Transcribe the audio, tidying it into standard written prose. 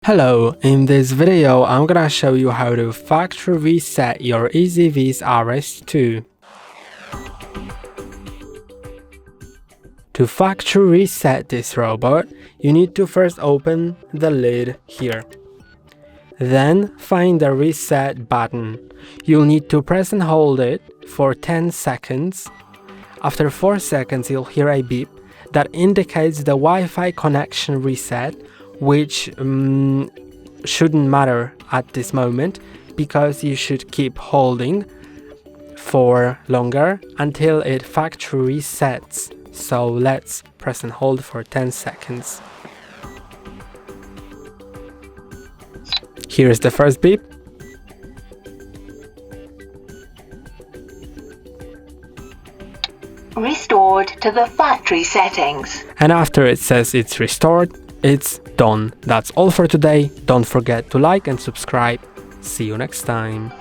Hello, in this video I'm gonna show you how to factory reset your EZVIZ RS2. To factory reset this robot, you need to first open the lid here. Then find the reset button. You'll need to press and hold it for 10 seconds. After 4 seconds you'll hear a beep that indicates the Wi-Fi connection reset, which shouldn't matter at this moment because you should keep holding for longer until it factory resets. So let's press and hold for 10 seconds. Here's the first beep. Restored to the factory settings. And after it says it's restored, it's done. That's all for today. Don't forget to like and subscribe. See you next time.